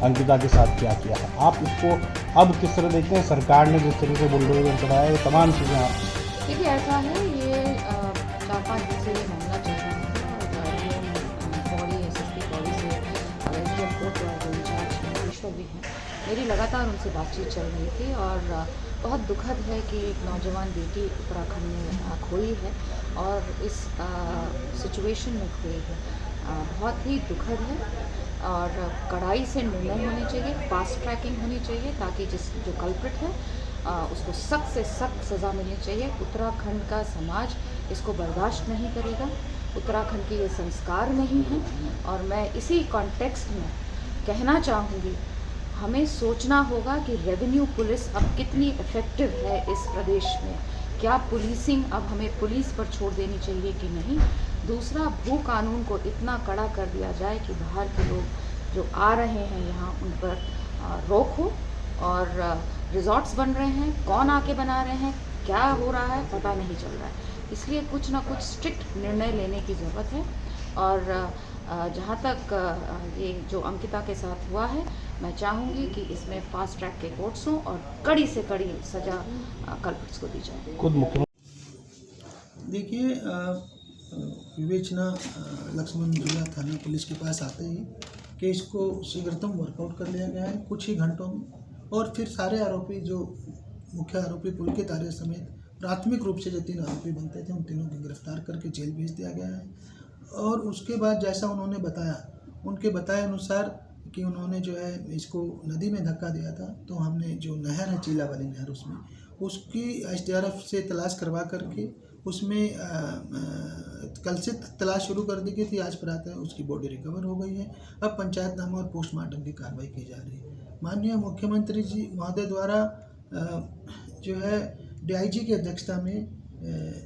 अंकिता के साथ क्या किया है। आप इसको अब किस तरह देखते हैं? सरकार ने जिस तरीके से बुलडोजर चलाया, ये तमाम चीज़ें आप देखिए ऐसा है, ये 4-5 दिन से ये मामला चल रहा है और ये बॉडी एसएसपी बॉडी से एसडीएम कोर्ट जो इंचार्ज महेश्वर भी हैं, मेरी लगातार उनसे बातचीत चल रही थी और बहुत दुखद है कि एक नौजवान बेटी उत्तराखंड में खोई है और इस सिचुएशन में खोई है। बहुत ही दुखद है और कड़ाई से निर्णय होने चाहिए, फास्ट ट्रैकिंग होनी चाहिए ताकि जो कल्प्रिट है उसको सख्त से सख्त सज़ा मिलनी चाहिए। उत्तराखंड का समाज इसको बर्दाश्त नहीं करेगा। उत्तराखंड के ये संस्कार नहीं हैं और मैं इसी कॉन्टेक्स्ट में कहना चाहूँगी, हमें सोचना होगा कि रेवेन्यू पुलिस अब कितनी इफ़ेक्टिव है इस प्रदेश में। क्या पुलिसिंग अब हमें पुलिस पर छोड़ देनी चाहिए कि नहीं? दूसरा, भू कानून को इतना कड़ा कर दिया जाए कि बाहर के लोग जो आ रहे हैं यहाँ उन पर रोक हो और रिजॉर्ट्स बन रहे हैं, कौन आके बना रहे हैं, क्या हो रहा है पता नहीं चल रहा है। इसलिए कुछ ना कुछ स्ट्रिक्ट निर्णय लेने की ज़रूरत है और जहाँ तक ये जो अंकिता के साथ हुआ है, मैं चाहूँगी कि इसमें फास्ट ट्रैक के कोर्ट्स हों और कड़ी से कड़ी सज़ा कल्प्रिट्स को दी जाए। खुद मुख्यमंत्री देखिए, विवेचना लक्ष्मण झूला थाना पुलिस के पास आते ही केस को शीघ्रतम वर्कआउट कर लिया गया है कुछ ही घंटों में, और फिर सारे आरोपी जो मुख्य आरोपी पुलकित आर्य समेत प्राथमिक रूप से जो 3 आरोपी बनते थे उन तीनों को गिरफ्तार करके जेल भेज दिया गया है। और उसके बाद जैसा उन्होंने बताया, उनके बताए अनुसार कि उन्होंने जो है इसको नदी में धक्का दिया था, तो हमने जो नहर है चीला वाली नहर उसमें उसकी एसडीआरएफ से तलाश करवा करके उसमें कल से तलाश शुरू कर दी गई थी। आज प्रातः उसकी बॉडी रिकवर हो गई है। अब पंचायतनामा और पोस्टमार्टम की कार्रवाई की जा रही है। माननीय मुख्यमंत्री जी महोदय द्वारा जो है डीआईजी की अध्यक्षता में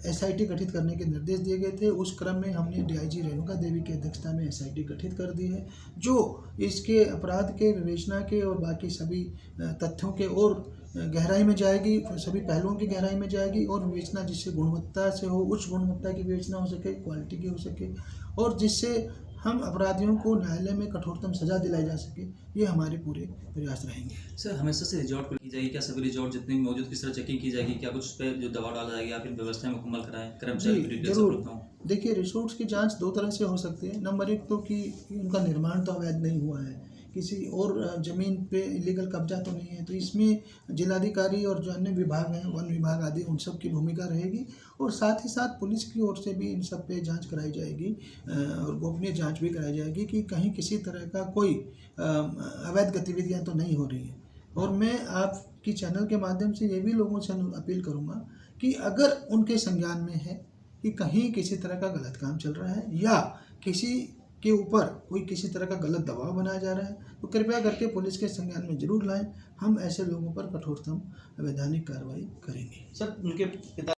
एसआईटी गठित करने के निर्देश दिए गए थे। उस क्रम में हमने डीआईजी रेणुका देवी की अध्यक्षता में एसआईटी गठित कर दी है, जो इसके अपराध के विवेचना के और बाकी सभी तथ्यों के और गहराई में जाएगी, सभी पहलुओं की गहराई में जाएगी और विवेचना जिससे गुणवत्ता से हो, उच्च गुणवत्ता की विवेचना हो सके, क्वालिटी की हो सके और जिससे हम अपराधियों को न्यायालय में कठोरतम सजा दिलाई जा सके, ये हमारे पूरे प्रयास रहेंगे। सर, हमेशा से रिजॉर्ट पर की जाएगी क्या? सभी रिजॉर्ट जितने भी मौजूद किस तरह चेकिंग की जाएगी? क्या कुछ उस पर जो दबाव डाला जाएगा या फिर व्यवस्थाएं मुकम्मल कराएं? कर्मचारी की डिटेल्स उपलब्ध हों। देखिए, रिसोर्ट्स की जांच 2 तरह से हो सकती है। नंबर 1 तो कि उनका निर्माण तो अवैध नहीं हुआ है, किसी और ज़मीन पे इलीगल कब्जा तो नहीं है, तो इसमें जिलाधिकारी और जो अन्य विभाग हैं, वन विभाग आदि, उन सब की भूमिका रहेगी और साथ ही साथ पुलिस की ओर से भी इन सब पे जांच कराई जाएगी और गोपनीय जांच भी कराई जाएगी कि कहीं किसी तरह का कोई अवैध गतिविधियां तो नहीं हो रही हैं। और मैं आपकी चैनल के माध्यम से ये भी लोगों से अपील करूँगा कि अगर उनके संज्ञान में है कि कहीं किसी तरह का गलत काम चल रहा है या किसी के ऊपर कोई किसी तरह का गलत दबाव बनाया जा रहा है, तो कृपया करके पुलिस के संज्ञान में जरूर लाएं। हम ऐसे लोगों पर कठोरतम वैधानिक कार्रवाई करेंगे। सर, उनके पिता